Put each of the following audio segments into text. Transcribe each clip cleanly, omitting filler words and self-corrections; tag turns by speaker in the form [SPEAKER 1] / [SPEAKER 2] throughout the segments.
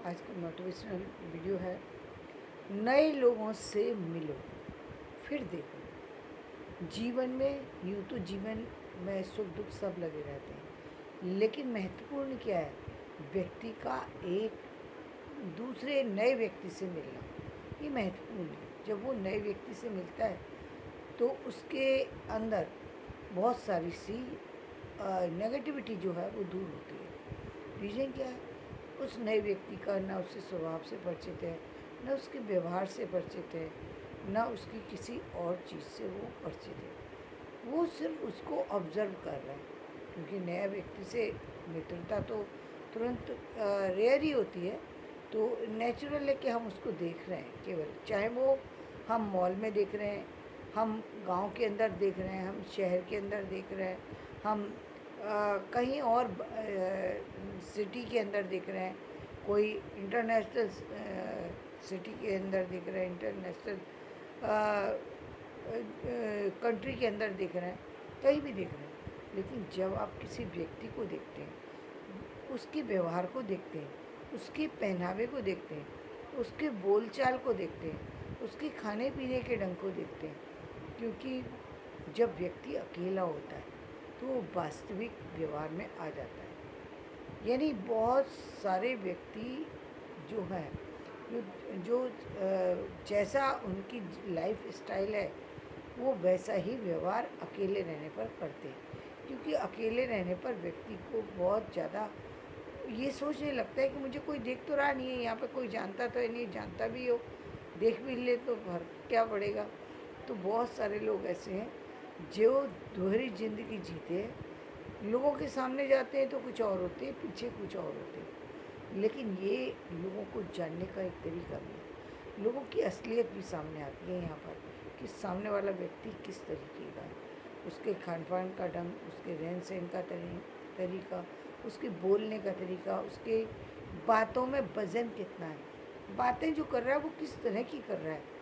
[SPEAKER 1] आज का motivational video है, नए लोगों से मिलो फिर देखो। जीवन में यूँ तो जीवन में सुख दुख सब लगे रहते हैं, लेकिन महत्वपूर्ण क्या है, व्यक्ति का एक दूसरे नए व्यक्ति से मिलना, ये महत्वपूर्ण है। जब वो नए व्यक्ति से मिलता है तो उसके अंदर बहुत सारी सी नेगेटिविटी जो है वो दूर होती है। रीज़न क्या है, उस नए व्यक्ति का ना उसके स्वभाव से परिचित है, ना उसके व्यवहार से परिचित है, ना उसकी किसी और चीज़ से वो परिचित है। वो सिर्फ उसको ऑब्ज़र्व कर रहा है, क्योंकि नया व्यक्ति से मित्रता तो तुरंत रेयर ही होती है। तो नेचुरल है कि हम उसको देख रहे हैं केवल, चाहे वो हम मॉल में देख रहे हैं, हम गांव के अंदर देख रहे हैं, हम शहर के अंदर देख रहे हैं, हम कहीं और सिटी के अंदर देख रहे हैं, कोई इंटरनेशनल सिटी के अंदर देख रहे हैं, इंटरनेशनल कंट्री के अंदर देख रहे हैं, कहीं भी देख रहे हैं। लेकिन जब आप किसी व्यक्ति को देखते हैं, उसके व्यवहार को देखते हैं, उसके पहनावे को देखते हैं, उसके बोलचाल को देखते हैं, उसके खाने पीने के ढंग को देखते हैं, क्योंकि जब व्यक्ति अकेला होता है तो वो वास्तविक व्यवहार में आ जाता है। यानी बहुत सारे व्यक्ति जो हैं, जो जैसा उनकी लाइफ स्टाइल है वो वैसा ही व्यवहार अकेले रहने पर करते हैं, क्योंकि अकेले रहने पर व्यक्ति को बहुत ज़्यादा ये सोचने लगता है कि मुझे कोई देख तो रहा नहीं है, यहाँ पे कोई जानता तो है नहीं, जानता भी हो देख भी ले तो फर्क क्या पड़ेगा। तो बहुत सारे लोग ऐसे हैं जो दोहरी ज़िंदगी जीते हैं, लोगों के सामने जाते हैं तो कुछ और होते हैं, पीछे कुछ और होते हैं। लेकिन ये लोगों को जानने का एक तरीका भी है, लोगों की असलियत भी सामने आती है यहाँ पर कि सामने वाला व्यक्ति किस तरीके का है, उसके खान पान का ढंग, उसके रहन सहन का तरीका, उसके बोलने का तरीका, उसके बातों में वज़न कितना है, बातें जो कर रहा है वो किस तरह की कर रहा है।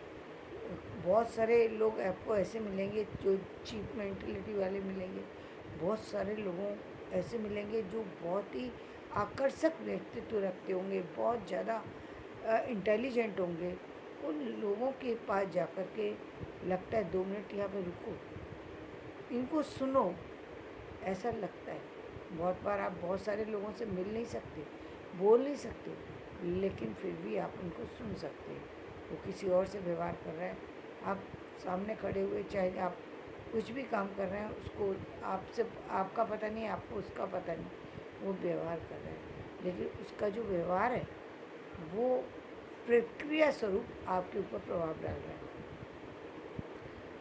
[SPEAKER 1] बहुत सारे लोग आपको ऐसे मिलेंगे जो चीप मेंटलिटी वाले मिलेंगे, बहुत सारे लोगों ऐसे मिलेंगे जो बहुत ही आकर्षक व्यक्तित्व रखते होंगे, बहुत ज़्यादा इंटेलिजेंट होंगे। उन लोगों के पास जाकर के लगता है 2 मिनट यहाँ पे रुको, इनको सुनो, ऐसा लगता है। बहुत बार आप बहुत सारे लोगों से मिल नहीं सकते, बोल नहीं सकते, लेकिन फिर भी आप उनको सुन सकते हैं। वो किसी और से व्यवहार कर रहा है, आप सामने खड़े हुए चाहे आप कुछ भी काम कर रहे हैं, उसको आपसे आपका पता नहीं, आपको उसका पता नहीं, वो व्यवहार कर रहा है, लेकिन उसका जो व्यवहार है वो प्रक्रिया स्वरूप आपके ऊपर प्रभाव डाल रहा है।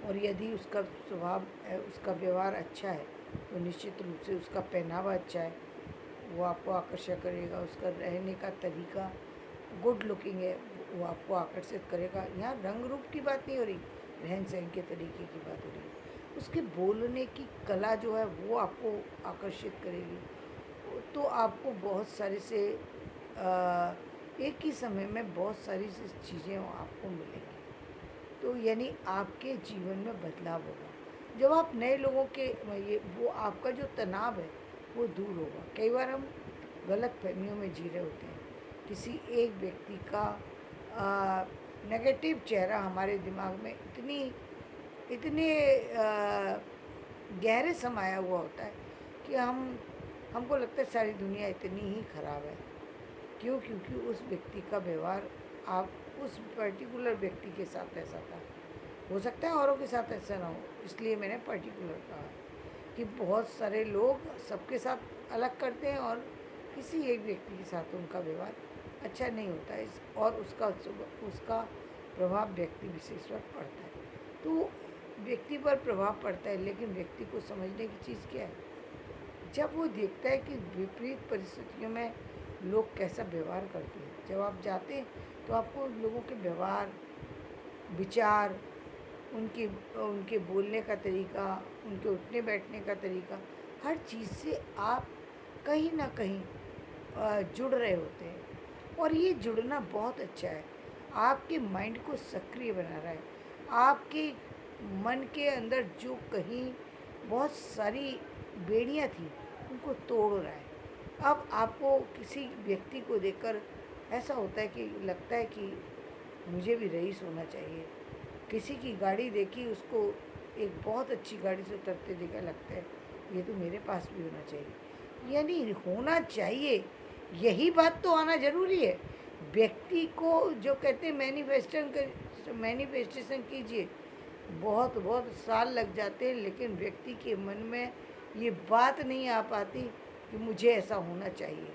[SPEAKER 1] और यदि उसका स्वभाव उसका व्यवहार अच्छा है तो निश्चित रूप से उसका पहनावा अच्छा है, वो आपको आकर्षित करेगा। उसका रहने का तरीका गुड लुकिंग है, वो आपको आकर्षित करेगा। यहाँ रंग रूप की बात नहीं हो रही, रहन सहन के तरीके की बात हो रही है। उसके बोलने की कला जो है वो आपको आकर्षित करेगी। तो आपको बहुत सारे से एक ही समय में बहुत सारी चीज़ें आपको मिलेंगी, तो यानी आपके जीवन में बदलाव होगा। जब आप नए लोगों के ये वो आपका जो तनाव है वो दूर होगा। कई बार हम गलत फहमियों में जी रहे होते हैं, किसी एक व्यक्ति का नेगेटिव चेहरा हमारे दिमाग में इतने गहरे समाया हुआ होता है कि हमको लगता है सारी दुनिया इतनी ही खराब है। क्यों? क्योंकि उस व्यक्ति का व्यवहार आप उस पर्टिकुलर व्यक्ति के साथ ऐसा था। हो सकता है औरों के साथ ऐसा ना हो, इसलिए मैंने पर्टिकुलर कहा कि बहुत सारे लोग सबके साथ अलग करते हैं और किसी एक व्यक्ति के साथ उनका व्यवहार अच्छा नहीं होता है, और उसका प्रभाव व्यक्ति विशेष पर पड़ता है। तो व्यक्ति पर प्रभाव पड़ता है, लेकिन व्यक्ति को समझने की चीज़ क्या है, जब वो देखता है कि विपरीत परिस्थितियों में लोग कैसा व्यवहार करते हैं। जब आप जाते हैं तो आपको लोगों के व्यवहार, विचार, उनके उनके बोलने का तरीका, उनके उठने बैठने का तरीका, हर चीज़ से आप कहीं ना कहीं जुड़ रहे होते हैं, और ये जुड़ना बहुत अच्छा है। आपके माइंड को सक्रिय बना रहा है, आपके मन के अंदर जो कहीं बहुत सारी बेड़ियाँ थी उनको तोड़ रहा है। अब आपको किसी व्यक्ति को देखकर ऐसा होता है कि लगता है कि मुझे भी रईस होना चाहिए। किसी की गाड़ी देखी, उसको एक बहुत अच्छी गाड़ी से उतरते देखा, लगता है ये तो मेरे पास भी होना चाहिए। यानी होना चाहिए, यही बात तो आना ज़रूरी है। व्यक्ति को जो कहते हैं मैनिफेस्टेशन कीजिए, बहुत बहुत साल लग जाते हैं, लेकिन व्यक्ति के मन में ये बात नहीं आ पाती कि मुझे ऐसा होना चाहिए।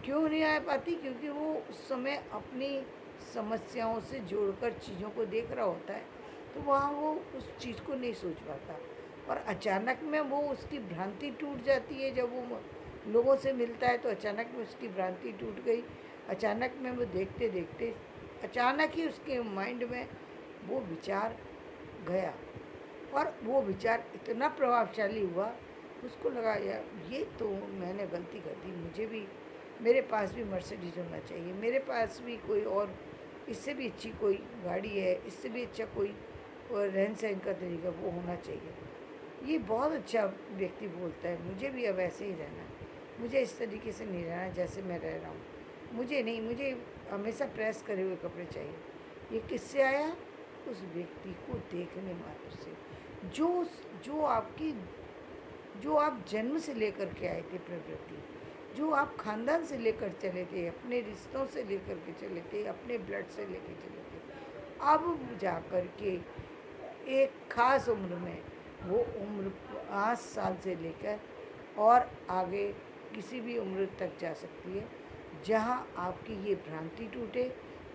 [SPEAKER 1] क्यों नहीं आ पाती? क्योंकि वो उस समय अपनी समस्याओं से जोड़कर चीज़ों को देख रहा होता है, तो वहाँ वो उस चीज़ को नहीं सोच पाता। और अचानक में वो उसकी भ्रांति टूट जाती है। जब वो लोगों से मिलता है तो अचानक में उसकी भ्रांति टूट गई। अचानक में वो देखते देखते अचानक ही उसके माइंड में वो विचार गया, और वो विचार इतना प्रभावशाली हुआ, उसको लगा यार ये तो मैंने गलती कर दी, मुझे भी मेरे पास भी मर्सिडीज होना चाहिए, मेरे पास भी कोई और इससे भी अच्छी कोई गाड़ी है, इससे भी अच्छा कोई रहन सहन का तरीका वो होना चाहिए। ये बहुत अच्छा व्यक्ति बोलता है, मुझे भी अब ऐसे ही रहना है, मुझे इस तरीके से नहीं रहना जैसे मैं रह रहा हूँ, मुझे नहीं, मुझे हमेशा प्रेस करे हुए कपड़े चाहिए। ये किससे आया? उस व्यक्ति को देखने मात्र से, जो जो आपकी जो आप जन्म से लेकर के आए थे प्रवृत्ति, जो आप खानदान से लेकर चले थे, अपने रिश्तों से लेकर के चले थे, अपने ब्लड से लेकर चले थे, अब जा कर के एक ख़ास उम्र में, वो उम्र 5 साल से लेकर और आगे किसी भी उम्र तक जा सकती है, जहाँ आपकी ये भ्रांति टूटे।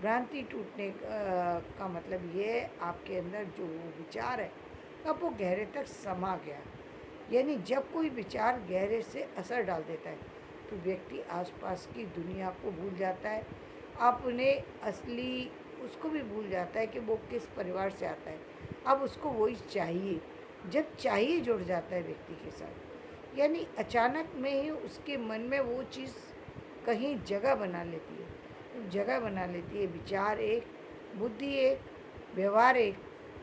[SPEAKER 1] भ्रांति टूटने का मतलब ये है, आपके अंदर जो वो विचार है अब वो गहरे तक समा गया। यानी जब कोई विचार गहरे से असर डाल देता है तो व्यक्ति आसपास की दुनिया को भूल जाता है, अपने असली उसको भी भूल जाता है कि वो किस परिवार से आता है। अब उसको वही चाहिए। जब चाहिए जुड़ जाता है व्यक्ति के साथ, यानी अचानक में ही उसके मन में वो चीज़ कहीं जगह बना लेती है, जगह बना लेती है। विचार एक, बुद्धि एक, व्यवहार एक,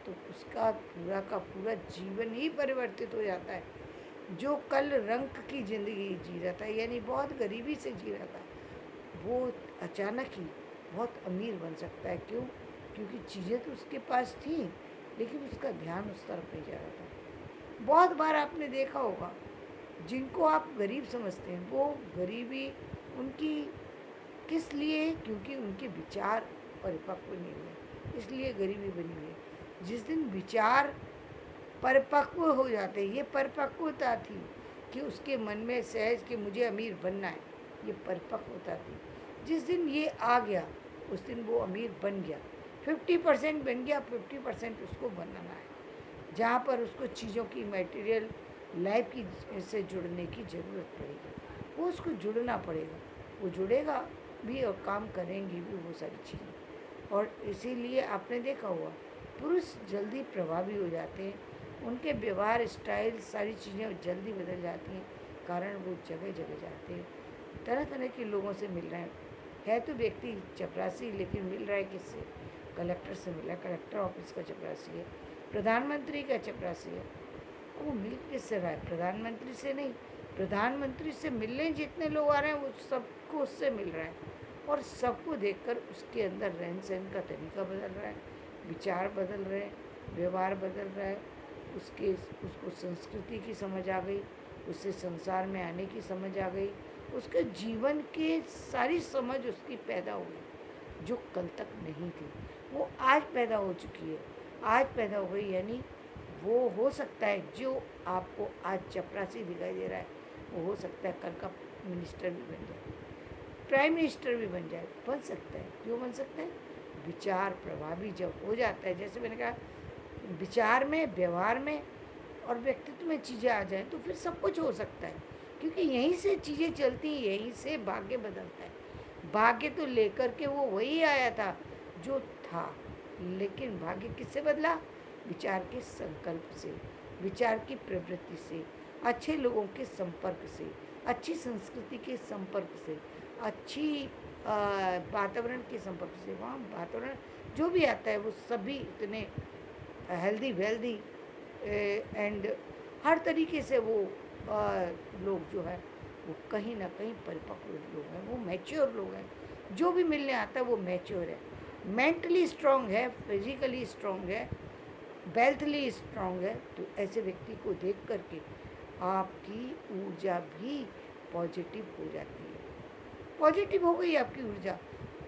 [SPEAKER 1] तो उसका पूरा का पूरा जीवन ही परिवर्तित हो जाता है। जो कल रंक की ज़िंदगी जी रहा था, यानी बहुत गरीबी से जी रहा था, वो अचानक ही बहुत अमीर बन सकता है। क्यों? क्योंकि चीज़ें तो उसके पास थी, लेकिन उसका ध्यान उस तरफ नहीं जा रहा था। बहुत बार आपने देखा होगा, जिनको आप गरीब समझते हैं, वो गरीबी उनकी किस लिए? क्योंकि उनके विचार परिपक्व नहीं हुए, इसलिए गरीबी बनी हुई है। जिस दिन विचार परिपक्व हो जाते हैं, ये परिपक्वता थी कि उसके मन में सहज कि मुझे अमीर बनना है, ये परिपक्वता थी। जिस दिन ये आ गया, उस दिन वो अमीर बन गया। 50% बन गया, 50% उसको बनाना है, जहाँ पर उसको चीज़ों की मटेरियल लाइफ की से जुड़ने की ज़रूरत पड़ेगी, वो उसको जुड़ना पड़ेगा। वो जुड़ेगा भी और काम करेंगी भी वो सारी चीज़ें। और इसीलिए आपने देखा हुआ, पुरुष जल्दी प्रभावी हो जाते हैं, उनके व्यवहार स्टाइल सारी चीज़ें जल्दी बदल जाती हैं, कारण वो जगह जगह जाते हैं, तरह तरह के लोगों से मिल रहे हैं। है तो व्यक्ति चपरासी, लेकिन मिल रहा है किससे? कलेक्टर से मिला, कलेक्टर ऑफिस का चपरासी है, प्रधानमंत्री का चपरासी है। वो मिल किससे रहा है? प्रधानमंत्री से नहीं। प्रधानमंत्री से मिलने जितने लोग आ रहे हैं, वो सबको उससे मिल रहा है, और सबको देखकर उसके अंदर रहन सहन का तरीका बदल रहा है, विचार बदल रहे हैं, व्यवहार बदल रहा है, उसको संस्कृति की समझ आ गई, उससे संसार में आने की समझ आ गई, उसके जीवन के सारी समझ उसकी पैदा हो गई, जो कल तक नहीं थी वो आज पैदा हो चुकी है। आज पैदा हो गई, यानी वो हो सकता है जो आपको आज चपरासी दिखाई दे रहा है, वो हो सकता है कल का मिनिस्टर भी बन जाए, प्राइम मिनिस्टर भी बन सकता है। क्यों बन सकता है? विचार प्रभावी जब हो जाता है, जैसे मैंने कहा, विचार में, व्यवहार में और व्यक्तित्व में चीज़ें आ जाएं तो फिर सब कुछ हो सकता है, क्योंकि यहीं से चीज़ें चलती हैं, यहीं से भाग्य बदलता है। भाग्य तो लेकर के वो वही आया था जो था, लेकिन भाग्य किससे बदला? विचार के संकल्प से, विचार की प्रवृत्ति से, अच्छे लोगों के संपर्क से, अच्छी संस्कृति के संपर्क से, अच्छी वातावरण के संपर्क से। वहाँ वातावरण जो भी आता है वो सभी इतने हेल्दी वेल्दी एंड हर तरीके से वो लोग जो है वो कहीं ना कहीं परिपक्व लोग हैं, वो मैच्योर लोग हैं, जो भी मिलने आता है वो मैच्योर है, मेंटली स्ट्रांग है, फिजिकली स्ट्रांग है, वेल्थली स्ट्रांग है। तो ऐसे व्यक्ति को देख करके आपकी ऊर्जा भी पॉजिटिव हो जाती है। पॉजिटिव हो गई आपकी ऊर्जा।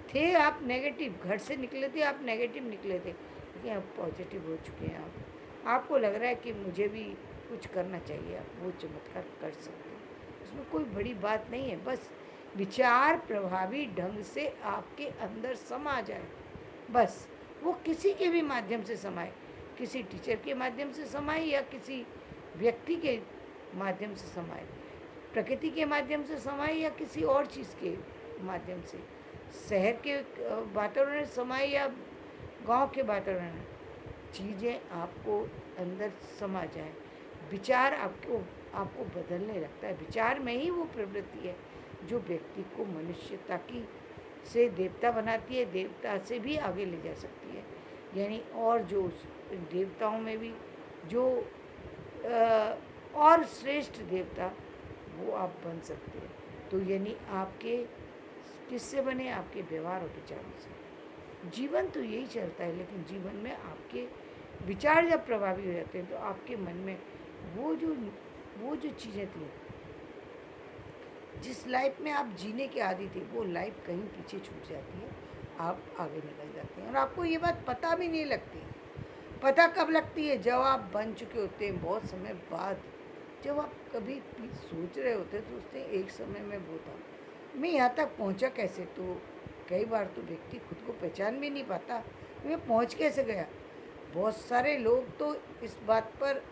[SPEAKER 1] थे आप नेगेटिव, घर से निकले थे आप नेगेटिव निकले थे, लेकिन अब पॉजिटिव हो चुके हैं आप। आपको लग रहा है कि मुझे भी कुछ करना चाहिए, आप वो चमत्कार कर सकते हैं। उसमें कोई बड़ी बात नहीं है, बस विचार प्रभावी ढंग से आपके अंदर समा जाए। बस वो किसी के भी माध्यम से समाए, किसी टीचर के माध्यम से समाए या किसी व्यक्ति के माध्यम से समाए, प्रकृति के माध्यम से समाए या किसी और चीज़ के माध्यम से, शहर के वातावरण में समाए या गांव के वातावरण में, चीज़ें आपको अंदर समा जाए। विचार आपको बदलने लगता है। विचार में ही वो प्रवृत्ति है जो व्यक्ति को मनुष्यता की से देवता बनाती है, देवता से भी आगे ले जा सकती है। यानी और जो देवताओं में भी जो और श्रेष्ठ देवता, वो आप बन सकते हैं। तो यानी आपके किससे बने? आपके व्यवहार और विचारों से। जीवन तो यही चलता है, लेकिन जीवन में आपके विचार जब प्रभावी हो जाते हैं तो आपके मन में वो जो चीज़ें थी, जिस लाइफ में आप जीने के आदी थे, वो लाइफ कहीं पीछे छूट जाती है, आप आगे निकल जाते हैं और आपको ये बात पता भी नहीं लगती। पता कब लगती है? जब आप बन चुके होते हैं, बहुत समय बाद। जब आप कभी सोच रहे होते हैं, सोचते हैं एक समय में वो था, मैं यहाँ तक पहुँचा कैसे? तो कई बार तो व्यक्ति खुद को पहचान भी नहीं पाता, मैं पहुँच कैसे गया। बहुत सारे लोग तो इस बात पर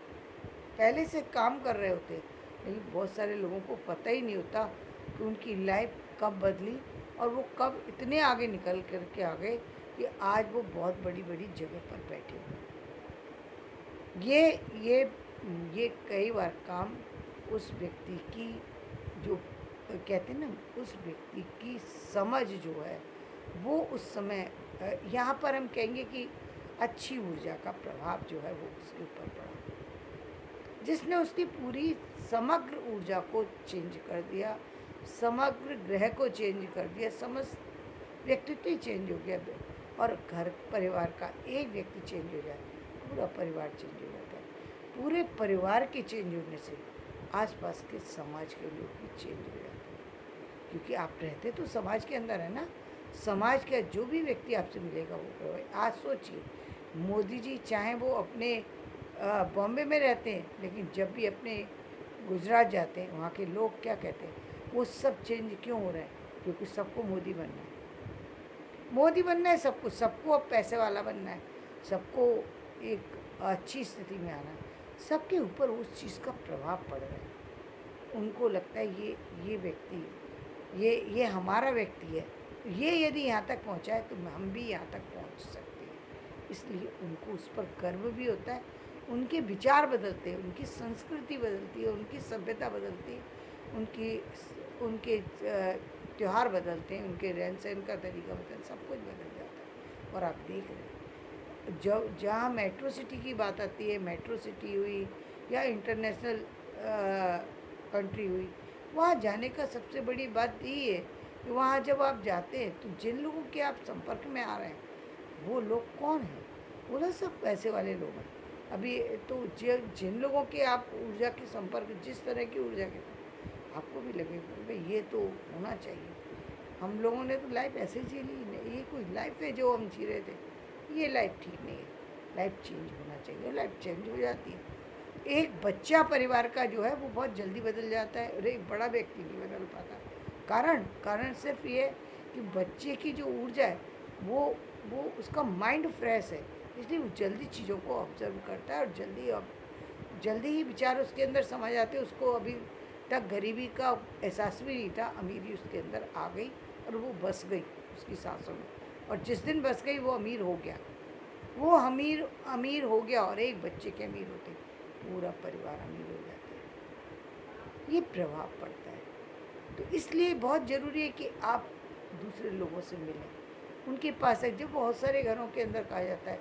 [SPEAKER 1] पहले से काम कर रहे होते हैं, लेकिन बहुत सारे लोगों को पता ही नहीं होता कि उनकी लाइफ कब बदली और वो कब इतने आगे निकल करके आ गए कि आज वो बहुत बड़ी बड़ी जगह पर बैठे हुए हैं। ये कई बार काम उस व्यक्ति की, जो कहते हैं ना, उस व्यक्ति की समझ जो है वो उस समय, यहाँ पर हम कहेंगे कि अच्छी ऊर्जा का प्रभाव जो है वो उसके ऊपर पड़ा, जिसने उसकी पूरी समग्र ऊर्जा को चेंज कर दिया, समग्र ग्रह को चेंज कर दिया, समस्त व्यक्तित्व ही चेंज हो गया। और घर परिवार का एक व्यक्ति चेंज हो जाए, पूरा परिवार चेंज हो जाता है। पूरे परिवार के चेंज होने से आसपास के समाज के लोग भी चेंज हो जाते हैं, क्योंकि आप रहते तो समाज के अंदर है ना। समाज का जो भी व्यक्ति आपसे मिलेगा वो, आज सोचिए, मोदी जी चाहे वो अपने बॉम्बे में रहते हैं, लेकिन जब भी अपने गुजरात जाते हैं, वहाँ के लोग क्या कहते हैं? वो सब चेंज क्यों हो रहा है? क्योंकि सबको मोदी बनना है, मोदी बनना है सबको अब पैसे वाला बनना है, सबको एक अच्छी स्थिति में आना है। सबके ऊपर उस चीज़ का प्रभाव पड़ रहा है। उनको लगता है ये व्यक्ति, ये हमारा व्यक्ति है, ये यदि यहाँ तक पहुँचा है तो हम भी यहाँ तक पहुँच सकते हैं। इसलिए उनको उस पर गर्व भी होता है। उनके विचार बदलते हैं, उनकी संस्कृति बदलती है, उनकी सभ्यता बदलती है, उनके त्यौहार बदलते हैं, उनके रहन सहन का तरीका बदलता है, सब कुछ बदल जाता है। और आप देख रहे हैं, जब जहाँ मेट्रो सिटी की बात आती है, मेट्रो सिटी हुई या इंटरनेशनल कंट्री हुई, वहाँ जाने का सबसे बड़ी बात यही है कि वहाँ जब आप जाते हैं तो जिन लोगों के आप संपर्क में आ रहे हैं वो लोग कौन हैं? वो लोग सब पैसे वाले लोग हैं। अभी तो जिन लोगों के आप ऊर्जा के संपर्क, जिस तरह की ऊर्जा के, आपको भी लगेगा भाई ये तो होना चाहिए। हम लोगों ने तो लाइफ ऐसे जी ली, ये कोई लाइफ है जो हम जी रहे थे, ये लाइफ ठीक नहीं है, लाइफ चेंज होना चाहिए। लाइफ चेंज हो जाती है। एक बच्चा परिवार का जो है वो बहुत जल्दी बदल जाता है और एक बड़ा व्यक्ति नहीं बदल पाता। कारण सिर्फ ये कि बच्चे की जो ऊर्जा है वो उसका माइंड फ्रेश है, इसलिए वो जल्दी चीज़ों को ऑब्जर्व करता है और जल्दी ही विचार उसके अंदर समा जाते हैं। उसको अभी तक गरीबी का एहसास भी नहीं था, अमीरी उसके अंदर आ गई और वो बस गई उसकी सांसों में। और जिस दिन बस गई वो अमीर हो गया, वो अमीर हो गया। और एक बच्चे के अमीर होते पूरा परिवार अमीर हो जाता है। ये प्रभाव पड़ता है। तो इसलिए बहुत ज़रूरी है कि आप दूसरे लोगों से मिलें, उनके पास है। जब बहुत सारे घरों के अंदर कहा जाता है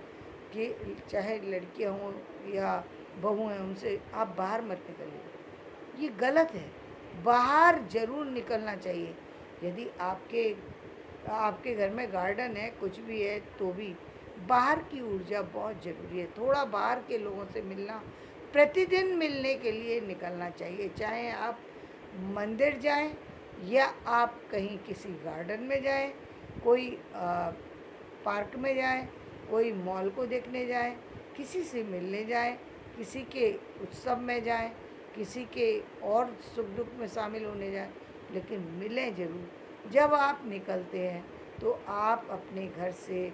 [SPEAKER 1] कि चाहे लड़कियां हों या बहू हैं, उनसे आप बाहर मत निकलिए, ये गलत है। बाहर ज़रूर निकलना चाहिए। यदि आपके आपके घर में गार्डन है, कुछ भी है, तो भी बाहर की ऊर्जा बहुत ज़रूरी है। थोड़ा बाहर के लोगों से मिलना, प्रतिदिन मिलने के लिए निकलना चाहिए। चाहे आप मंदिर जाएं या आप कहीं किसी गार्डन में जाएं, कोई पार्क में जाएं, कोई मॉल को देखने जाएं, किसी से मिलने जाएं, किसी के उत्सव में जाएं, किसी के और सुख दुख में शामिल होने जाएं, लेकिन मिलें ज़रूर। जब आप निकलते हैं तो आप अपने घर से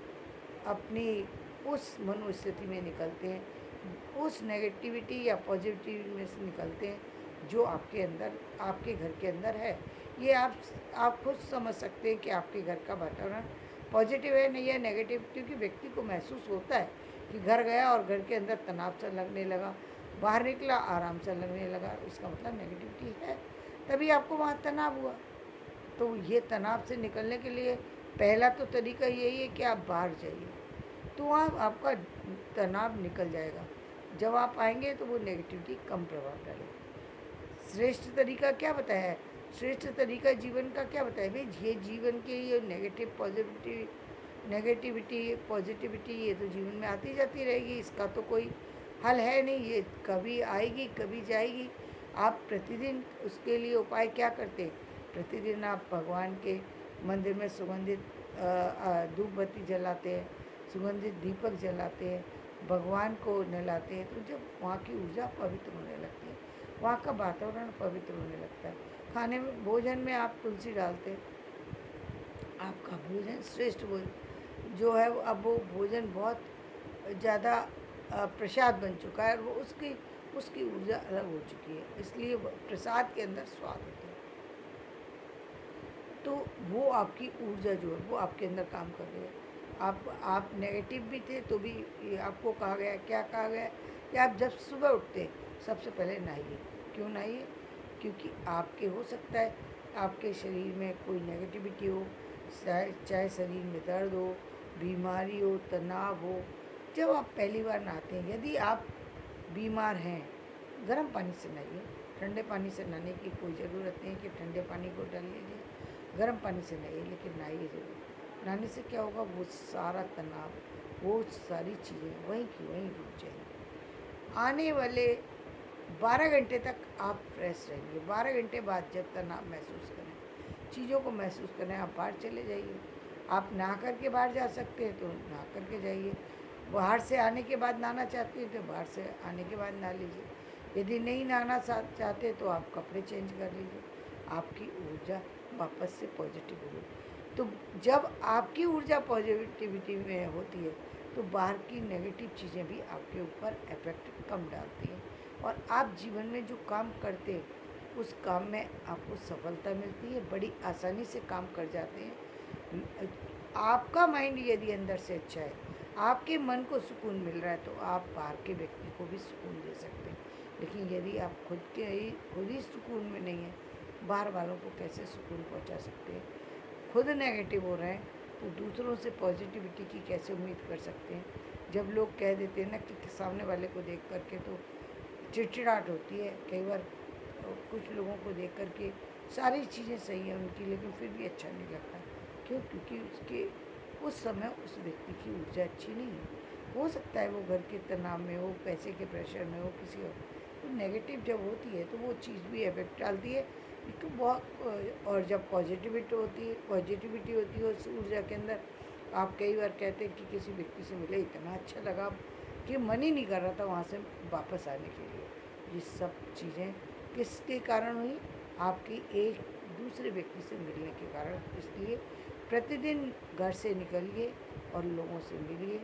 [SPEAKER 1] अपनी उस मनोस्थिति में निकलते हैं, उस नेगेटिविटी या पॉजिटिविटी में से निकलते हैं जो आपके अंदर, आपके घर के अंदर है। ये आप खुद समझ सकते हैं कि आपके घर का वातावरण पॉजिटिव है नहीं है नेगेटिव, क्योंकि व्यक्ति को महसूस होता है कि घर गया और घर के अंदर तनाव सा लगने लगा, बाहर निकला आराम सा लगने लगा, इसका मतलब नेगेटिविटी है, तभी आपको वहाँ तनाव हुआ। तो ये तनाव से निकलने के लिए पहला तो तरीका यही है कि आप बाहर जाइए, तो वहाँ आपका तनाव निकल जाएगा। जब आप आएंगे तो वो नेगेटिविटी कम प्रभाव डालेगी। श्रेष्ठ तरीका क्या बताया है? श्रेष्ठ तरीका जीवन का क्या बताया भाई? ये जीवन के ये नेगेटिविटी पॉजिटिविटी ये तो जीवन में आती जाती रहेगी, इसका तो कोई हल है नहीं, ये कभी आएगी कभी जाएगी। आप प्रतिदिन उसके लिए उपाय क्या करते हैं? प्रतिदिन आप भगवान के मंदिर में सुगंधित धूप बत्ती जलाते हैं, सुगंधित दीपक जलाते हैं, भगवान को नहलाते हैं, तो जब वहाँ की ऊर्जा पवित्र होने लगती है, वहाँ का वातावरण पवित्र होने लगता है। खाने में, भोजन में आप तुलसी डालते हैं, आपका भोजन श्रेष्ठ भोजन जो है अब वो भोजन बहुत ज़्यादा प्रसाद बन चुका है, और वो उसकी उसकी ऊर्जा अलग हो चुकी है, इसलिए प्रसाद के अंदर स्वाद होता है। तो वो आपकी ऊर्जा जो है वो आपके अंदर काम कर रही है। आप नेगेटिव भी थे तो भी ये आपको कहा गया, क्या कहा गया कि आप जब सुबह उठते सबसे पहले नहाइए। क्यों नहाइए? क्योंकि आपके हो सकता है आपके शरीर में कोई नेगेटिविटी हो, चाहे शरीर में दर्द हो, बीमारी हो, तनाव हो। जब आप पहली बार नहाते हैं, यदि आप बीमार हैं, गर्म पानी से नहाइए। ठंडे पानी से नहाने की कोई ज़रूरत नहीं कि ठंडे पानी को डाल लीजिए, गर्म पानी से नहाइए, लेकिन नहाइए ज़रूर। नहाने से क्या होगा? वो सारा तनाव, वो सारी चीज़ें वहीं की वहीं रुक जाएंगी। आने वाले 12 घंटे तक आप फ्रेश रहेंगे। 12 घंटे बाद जब तनाव महसूस करें, चीज़ों को महसूस करें, आप बाहर चले जाइए। आप नहा करके बाहर जा सकते हैं तो नहा करके जाइए। बाहर से आने के बाद नहाना चाहते हैं तो बाहर से आने के बाद नहा लीजिए। यदि नहीं नहाना चाहते तो आप कपड़े चेंज कर लीजिए, आपकी ऊर्जा वापस से पॉजिटिव होगी। तो जब आपकी ऊर्जा पॉजिटिविटी में होती है तो बाहर की नेगेटिव चीज़ें भी आपके ऊपर इफेक्ट कम डालती हैं, और आप जीवन में जो काम करते हैं उस काम में आपको सफलता मिलती है, बड़ी आसानी से काम कर जाते हैं। आपका माइंड यदि अंदर से अच्छा है, आपके मन को सुकून मिल रहा है, तो आप बाहर के व्यक्ति को भी सुकून दे सकते हैं। लेकिन यदि आप खुद ही सुकून में नहीं है, बाहर वालों को कैसे सुकून पहुंचा सकते हैं? खुद नेगेटिव हो रहे हैं तो दूसरों से पॉजिटिविटी की कैसे उम्मीद कर सकते हैं? जब लोग कह देते हैं ना कि सामने वाले को देख करके तो चिड़चिड़ाहट होती है कई बार। कुछ लोगों को देख करके सारी चीज़ें सही हैं उनकी, लेकिन फिर भी अच्छा नहीं लगता। क्यों? क्योंकि उसके उस समय उस व्यक्ति की ऊर्जा अच्छी नहीं है। हो सकता है वो घर के तनाव में हो, पैसे के प्रेशर में हो, किसी और। तो नेगेटिव जब होती है तो वो चीज़ भी इफेक्ट डालती है। एक बहुत, और जब पॉजिटिविटी होती है उस ऊर्जा के अंदर, आप कई बार कहते हैं कि किसी व्यक्ति से मिले, इतना अच्छा लगा कि मन ही नहीं कर रहा था वहाँ से वापस आने के लिए। ये सब चीज़ें किसके कारण हुई? आपकी एक दूसरे व्यक्ति से मिलने के कारण। इसलिए प्रतिदिन घर से निकलिए और लोगों से मिलिए।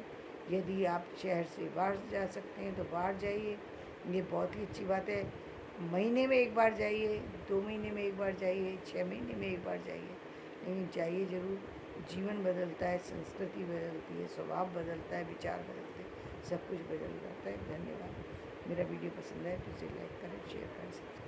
[SPEAKER 1] यदि आप शहर से बाहर जा सकते हैं तो बाहर जाइए, ये बहुत ही अच्छी बात है। महीने में एक बार जाइए, 2 महीने में एक बार जाइए, 6 महीने में एक बार जाइए, लेकिन जाइए ज़रूर। जीवन बदलता है, संस्कृति बदलती है, स्वभाव बदलता है, विचार बदलते हैं, सब कुछ बदल जाता है। धन्यवाद। मेरा वीडियो पसंद आए तो इसे लाइक करें, शेयर करें, सब्सक्राइब